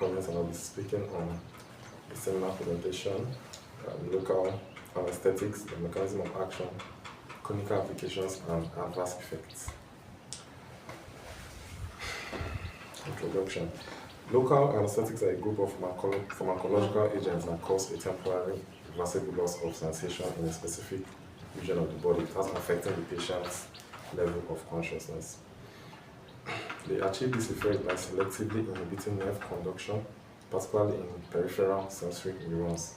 comments, and I'll be speaking on the seminar presentation, local anesthetics, the mechanism of action, clinical applications, and adverse effects. Introduction. Local anesthetics are a group of pharmacological agents that cause a temporary reversible loss of sensation in a specific region of the body, thus affecting the patient's level of consciousness. They achieve this effect by selectively inhibiting nerve conduction, particularly in peripheral sensory neurons.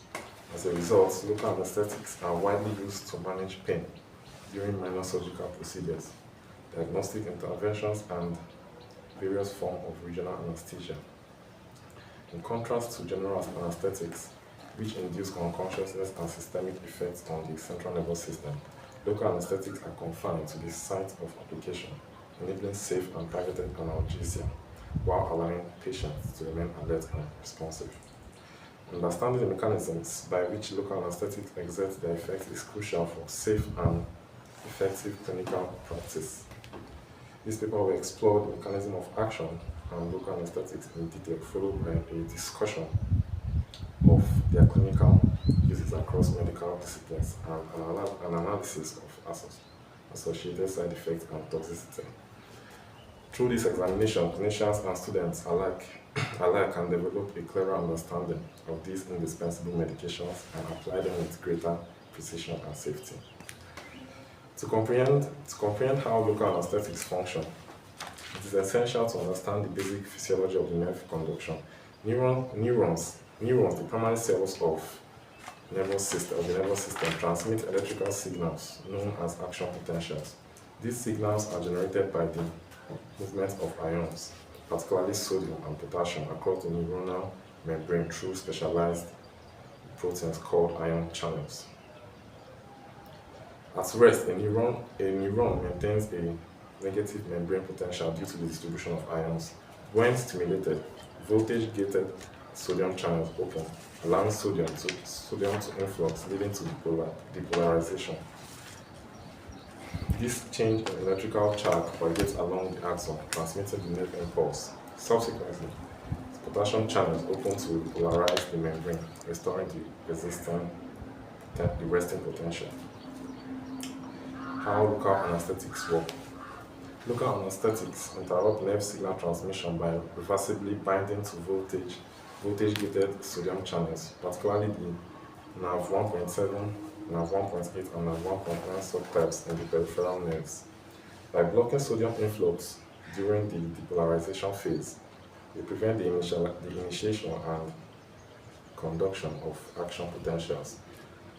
As a result, local anesthetics are widely used to manage pain during minor surgical procedures, diagnostic interventions, and various forms of regional anesthesia. In contrast to general anesthetics, which induce unconsciousness and systemic effects on the central nervous system, local anesthetics are confined to the site of application, enabling safe and targeted analgesia, while allowing patients to remain alert and responsive. Understanding the mechanisms by which local anesthetics exert their effects is crucial for safe and effective clinical practice. This paper will explore the mechanism of action and local anesthetics in detail, followed by a discussion of their clinical uses across medical disciplines and an analysis of associated side effects and toxicity. Through this examination, clinicians and students alike can develop a clearer understanding of these indispensable medications and apply them with greater precision and safety. To comprehend how local anesthetics function, it is essential to understand the basic physiology of the nerve conduction. Neurons, the primary cells of the nervous system, transmit electrical signals known as action potentials. These signals are generated by the movement of ions, particularly sodium and potassium, across the neuronal membrane through specialized proteins called ion channels. At rest, a neuron maintains a negative membrane potential due to the distribution of ions. When stimulated, voltage-gated sodium channels open, allowing sodium to influx, leading to depolarization. This change in electrical charge propagates along the axon, transmitting the nerve impulse. Subsequently, potassium channels open to repolarize the membrane, restoring the resting potential. How local anesthetics work. Local anesthetics interrupt nerve signal transmission by reversibly binding to voltage-gated sodium channels, particularly the NaV 1.7, NaV 1.8, and NaV 1.9 subtypes in the peripheral nerves. By blocking sodium influx during the depolarization phase, they prevent the initiation and conduction of action potentials.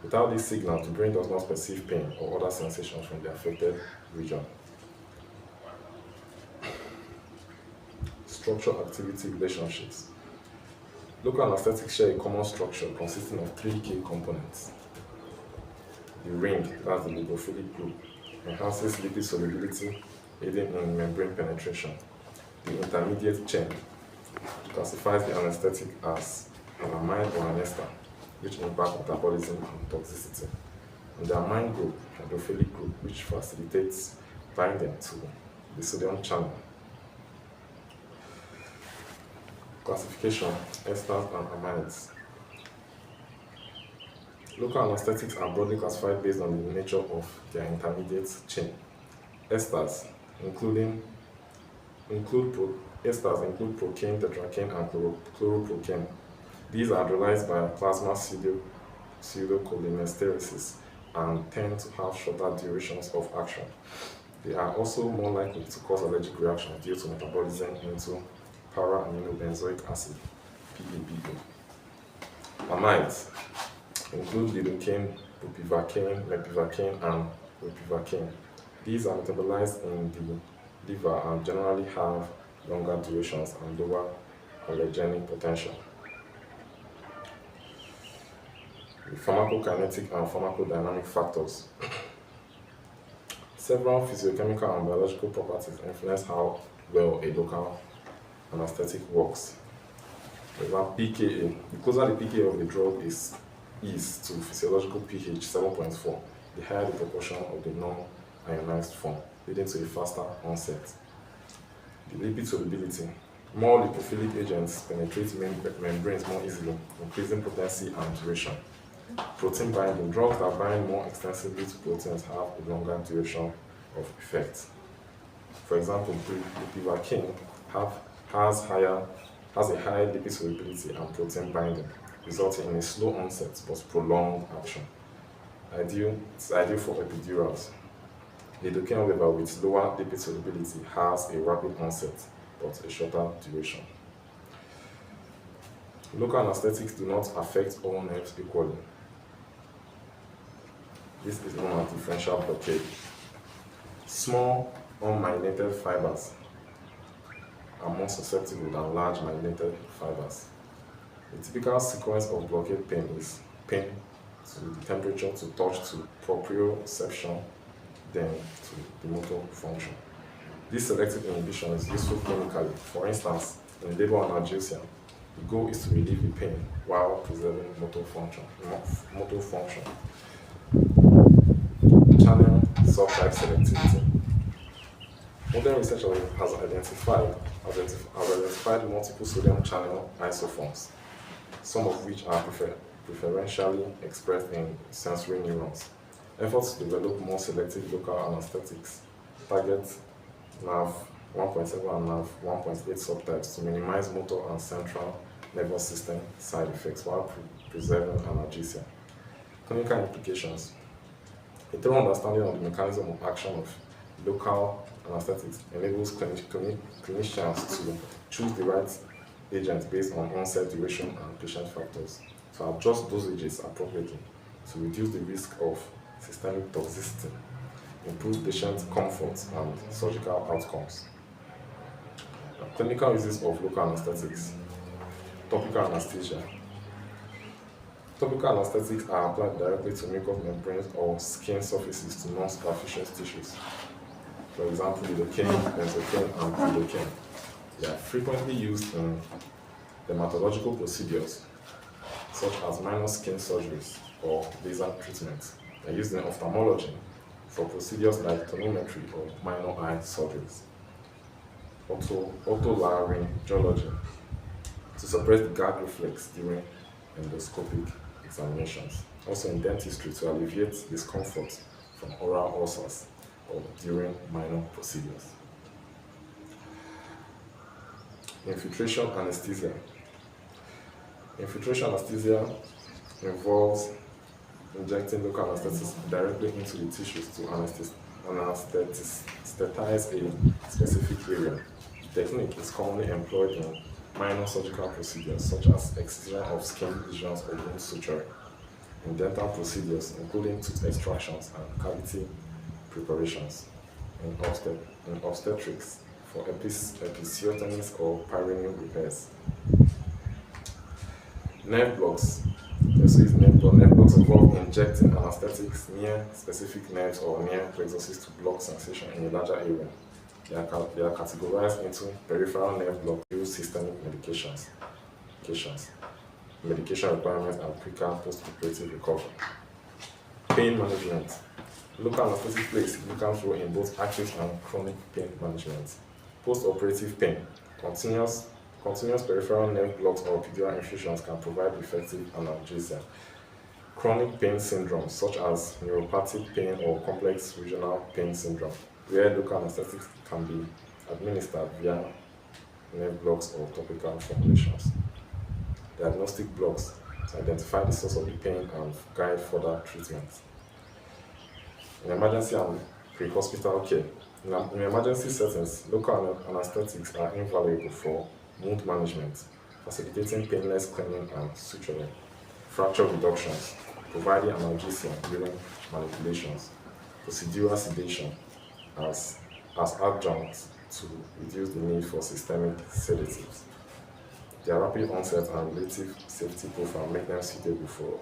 Without this signal, the brain does not perceive pain or other sensations from the affected region. Structure-activity relationships. Local anesthetics share a common structure consisting of three key components. The ring, that's the lipophilic group, enhances lipid solubility, aiding in membrane penetration. The intermediate chain classifies the anesthetic as an amide or an ester, which impact metabolism and toxicity. And the amine group, hydrophilic group, which facilitates binding to the sodium channel. Classification, esters and amides. Local anesthetics are broadly classified based on the nature of their intermediate chain. Esters include procaine, tetracaine, and chloroprocaine. These are hydrolyzed by plasma pseudocholinesterase and tend to have shorter durations of action. They are also more likely to cause allergic reactions due to metabolism into para-aminobenzoic acid, PABA. Amides include lidocaine, bupivacaine, mepivacaine, and ropivacaine. These are metabolized in the liver and generally have longer durations and lower allergenic potential. The pharmacokinetic and pharmacodynamic factors. Several physiochemical and biological properties influence how well a local anesthetic works. For example, pKa. The closer the pKa of the drug is to physiological pH 7.4, the higher the proportion of the non-ionized form, leading to a faster onset. The lipid solubility. More lipophilic agents penetrate membranes more easily, increasing potency and duration. Protein binding. Drugs that bind more extensively to proteins have a longer duration of effect. For example, bupivacaine has a high lipid solubility and protein binding, resulting in a slow onset but prolonged action. It's ideal for epidurals. Lidocaine, however, with lower lipid solubility has a rapid onset but a shorter duration. Local anesthetics do not affect all nerves equally. This is known as differential blockade. Small, unmyelinated fibers are more susceptible than large myelinated fibers. The typical sequence of blockade pain is pain to the temperature to touch to proprioception, then to the motor function. This selective inhibition is useful clinically. For instance, in labor analgesia, the goal is to relieve the pain while preserving motor function. Channel subtype selectivity. Modern research has identified multiple sodium channel isoforms, some of which are preferentially expressed in sensory neurons. Efforts to develop more selective local anesthetics target NAV 1.7 and NAV 1.8 subtypes to minimize motor and central nervous system side effects while preserving analgesia. Clinical implications. A thorough understanding of the mechanism of action of local anesthetics enables clinicians to choose the right agent based on onset, duration, and patient factors, to adjust dosages appropriately to reduce the risk of systemic toxicity, improve patient comfort, and surgical outcomes. Clinical uses of local anesthetics. Topical anesthesia. Topical anesthetics are applied directly to mucous membranes or skin surfaces to non-superficial tissues. For example, lidocaine, benzocaine, and lidocaine. They are frequently used in dermatological procedures, such as minor skin surgeries or laser treatments. They are used in ophthalmology for procedures like tonometry or minor eye surgeries. Otolaryngology, to suppress the gag reflex during endoscopic examinations. Also in dentistry, to alleviate discomfort from oral ulcers or during minor procedures. Infiltration anesthesia. Infiltration anesthesia involves injecting local anesthetics directly into the tissues to anesthetize a specific area. The technique is commonly employed in minor surgical procedures such as excision of skin lesions or wound suturing, in dental procedures including tooth extractions and cavity preparations, in obstetrics for episiotomies or perineal repairs. Nerve blocks. Also use nerve blocks. Nerve blocks involve injecting anesthetics near specific nerves or near plexuses to block sensation in a larger area. They are categorized into peripheral nerve block, use systemic medication requirements, and quicker post-operative recovery. Pain management. Local anesthetic plays a significant role in both acute and chronic pain management. Post-operative pain. Continuous peripheral nerve blocks or epidural infusions can provide effective analgesia. Chronic pain syndromes such as neuropathic pain or complex regional pain syndrome, where local anesthetics can be administered via nerve blocks or topical formulations. Diagnostic blocks to identify the source of the pain and guide further treatment. In emergency and pre-hospital care. In emergency settings, local anesthetics are invaluable for wound management, facilitating painless cleaning and suturing, fracture reductions, providing analgesia during manipulations, procedural sedation as adjuncts to reduce the need for systemic sedatives. Their rapid onset and relative safety profile make them suitable for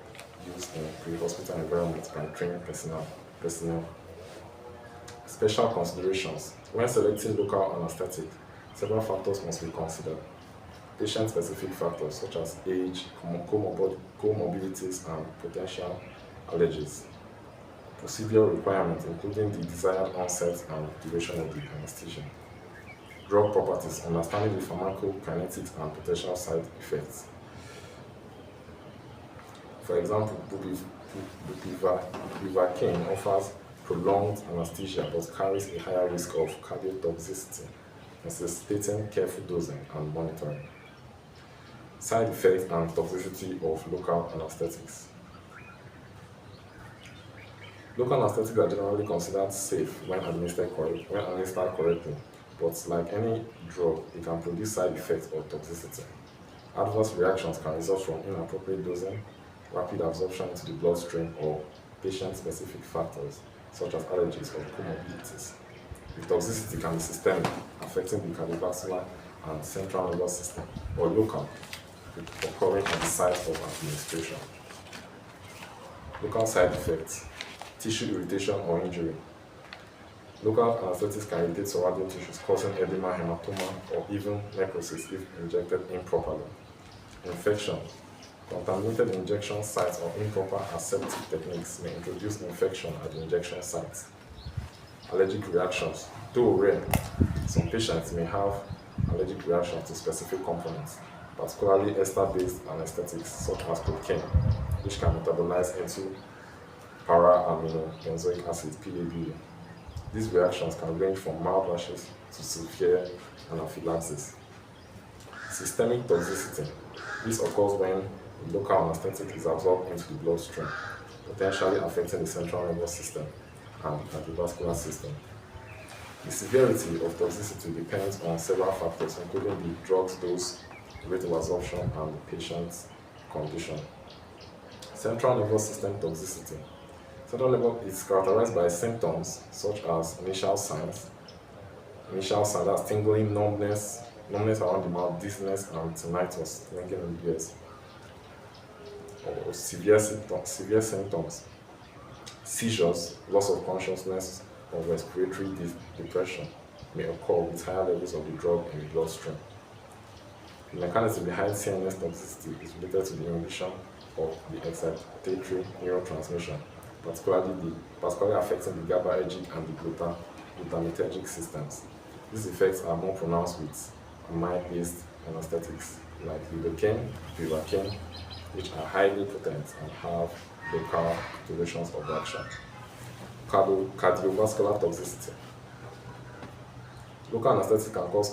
use in pre-hospital environments by trained personnel. Special considerations. When selecting local anesthetic, several factors must be considered. Patient-specific factors such as age, comorbidities, and potential allergies. Procedural requirements including the desired onset and duration of the anesthesia. Drug properties, understanding the pharmacokinetics and potential side effects. For example, bupivacaine offers prolonged anesthesia but carries a higher risk of cardiotoxicity, necessitating careful dosing and monitoring. Side effects and toxicity of local anesthetics. Local anesthetics are generally considered safe when administered correctly, but like any drug, it can produce side effects or toxicity. Adverse reactions can result from inappropriate dosing, rapid absorption into the bloodstream, or patient-specific factors such as allergies or comorbidities. The toxicity can be systemic, affecting the cardiovascular and central nervous system, or local, occurring at the site of administration. Local side effects: tissue irritation or injury. Local anesthetics can irritate surrounding tissues, causing edema, hematoma, or even necrosis if injected improperly. Infection. Contaminated injection sites or improper aseptic techniques may introduce infection at the injection sites. Allergic reactions. Though rare, some patients may have allergic reactions to specific components, particularly ester-based anesthetics such as cocaine, which can metabolize into para-aminobenzoic acid (PABA). These reactions can range from mild rashes to severe anaphylaxis. Systemic toxicity. This occurs when the local anesthetic is absorbed into the bloodstream, potentially affecting the central nervous system and the cardiovascular system. The severity of toxicity depends on several factors, including the drug's dose, rate of absorption, and the patient's condition. Central nervous system toxicity. Central nervous is characterized by symptoms such as that's tingling, numbness around the mouth, dizziness, and tinnitus, linking in the ears, or severe symptoms, seizures, loss of consciousness, or respiratory depression may occur with higher levels of the drug in the bloodstream. The mechanism behind CNS toxicity is related to the inhibition of the excitatory neurotransmission, particularly affecting the GABAergic and the glutamatergic systems. These effects are more pronounced with amide-based anesthetics like lidocaine, bupivacaine, which are highly potent and have local durations of action. Cardiovascular toxicity. Local anesthetic can cause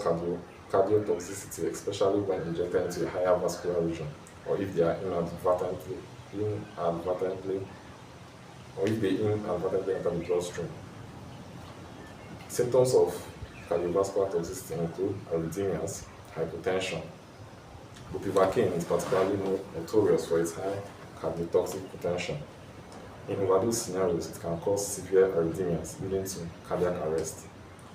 cardiotoxicity, especially when injected into a higher vascular region, or if they inadvertently enter the bloodstream. Symptoms of cardiovascular toxicity include arrhythmias, hypotension. Bupivacaine is particularly notorious for its high cardiotoxic potential. In overdose scenarios, it can cause severe arrhythmias leading to cardiac arrest.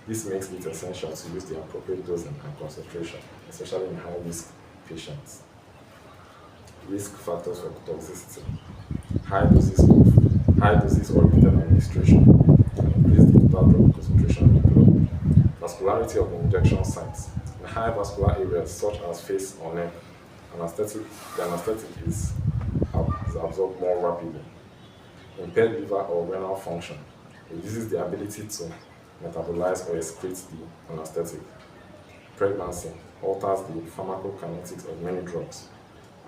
This makes it essential to use the appropriate dosing and concentration, especially in high-risk patients. Risk factors for toxicity. High doses or repeated administration can increase the total drug concentration in the blood. Vascularity of the injection sites. In high vascular areas such as face or neck, the anesthetic is absorbed more rapidly. Impaired liver or renal function reduces the ability to metabolize or excrete the anesthetic. Pregnancy alters the pharmacokinetics of many drugs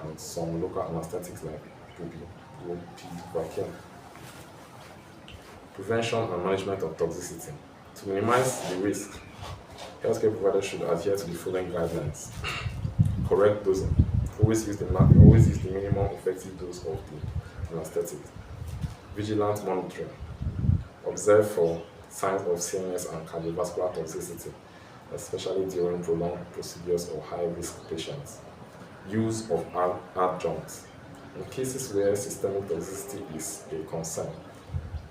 and some local anesthetics like bupivacaine. Prevention and management of toxicity. To minimize the risk, healthcare providers should adhere to the following guidelines. Correct dosing. Always use the minimum effective dose of the anesthetic. Vigilant monitoring. Observe for signs of CNS and cardiovascular toxicity, especially during prolonged procedures or high-risk patients. Use of adjuncts. In cases where systemic toxicity is a concern,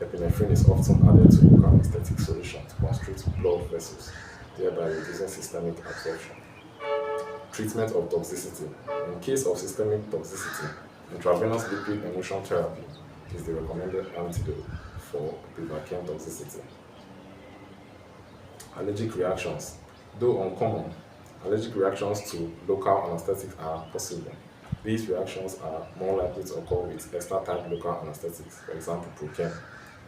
epinephrine is often added to local anesthetic solution to constrict blood vessels, thereby reducing systemic absorption. Treatment of toxicity. In case of systemic toxicity, intravenous liquid emulsion therapy is the recommended antidote for bupivacaine toxicity. Allergic reactions. Though uncommon, allergic reactions to local anesthetics are possible. These reactions are more likely to occur with ester-type local anesthetics, for example, procaine,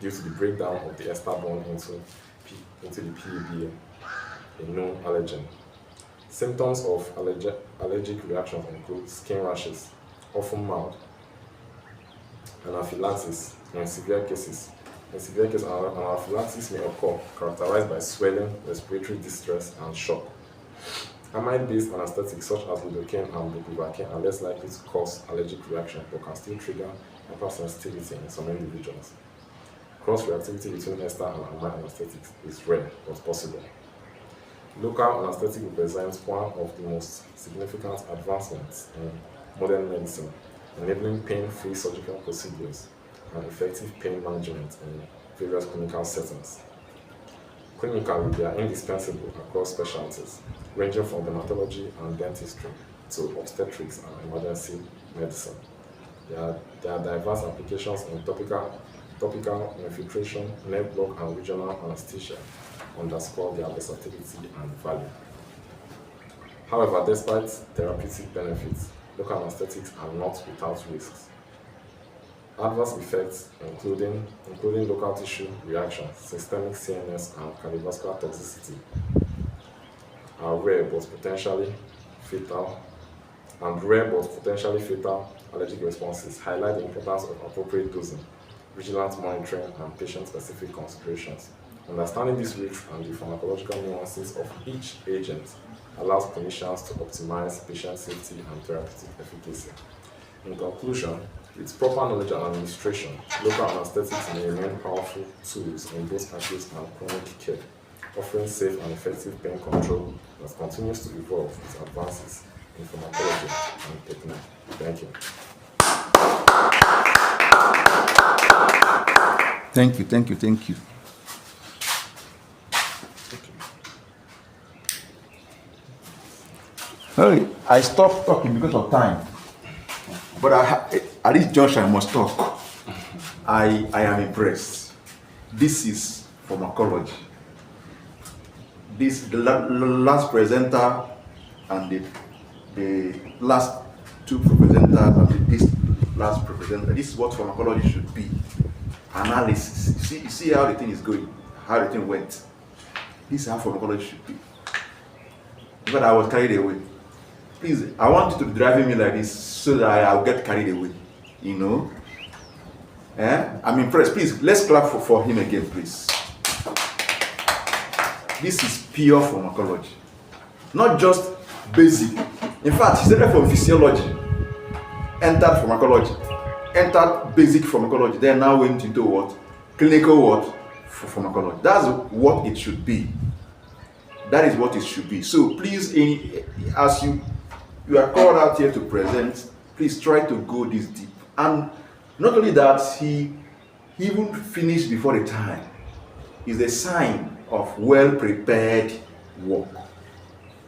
due to the breakdown of the ester bond into the PABA. a known allergen. Symptoms of allergic reactions include skin rashes, often mild, anaphylaxis in severe cases. In severe cases, anaphylaxis may occur, characterized by swelling, respiratory distress, and shock. Amide-based anesthetics such as lidocaine and bupivacaine are less likely to cause allergic reaction but can still trigger hypersensitivity in some individuals. Cross-reactivity between ester and amide anesthetics is rare but possible. Local anesthetic represents one of the most significant advancements in modern medicine, enabling pain-free surgical procedures and effective pain management in various clinical settings. Clinically, they are indispensable across specialties, ranging from dermatology and dentistry to obstetrics and emergency medicine. There are diverse applications in topical infiltration, nerve block, and regional anesthesia underscore their versatility and value. However, despite therapeutic benefits, local anesthetics are not without risks. Adverse effects, including local tissue reactions, systemic CNS, and cardiovascular toxicity, are rare but potentially fatal, allergic responses highlight the importance of appropriate dosing, vigilant monitoring, and patient-specific considerations. Understanding these risks and the pharmacological nuances of each agent allows clinicians to optimize patient safety and therapeutic efficacy. In conclusion, with proper knowledge and administration, local anesthetics may remain powerful tools in both acute and chronic care, offering safe and effective pain control that continues to evolve with advances in pharmacology and technique. Thank you. Thank you. Hey, I stopped talking because of time. But at this juncture, I must talk. I am impressed. This is pharmacology. The last presenter and the last two presenters and this last presenter. This is what pharmacology should be. Analysis. You see how the thing is going, how the thing went. This is how pharmacology should be. But I was carried away. Please, I want you to be driving me like this so that I'll get carried away. You know? I'm impressed. Please, let's clap for him again, please. This is pure pharmacology. Not just basic. In fact, he started from physiology, entered pharmacology, entered basic pharmacology, then now went into what? Clinical what? For pharmacology. That's what it should be. That is what it should be. So please, as you are called out here to present, please try to go this deep. And not only that, he even finished before the time. Is a sign of well-prepared work.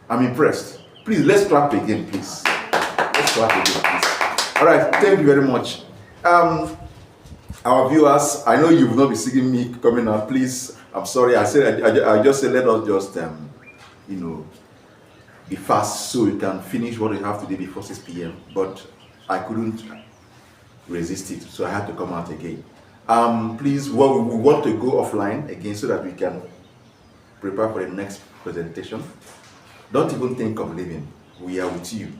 I'm impressed. Please, let's clap again, please. Let's clap again, please. All right, thank you very much. Our viewers, I know you will not be seeing me coming out. Please, I'm sorry. I just said let us just be fast so we can finish what we have today before 6 p.m. But I couldn't resist it, so I had to come out again. Please, we want to go offline again so that we can prepare for the next presentation. Don't even think of leaving. We are with you,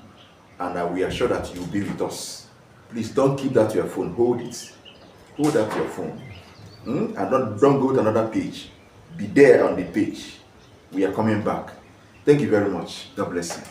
and we are sure that you'll be with us. Please don't keep that to your phone. Hold it. Hold that to your phone. And don't go to another page. Be there on the page. We are coming back. Thank you very much. God bless you.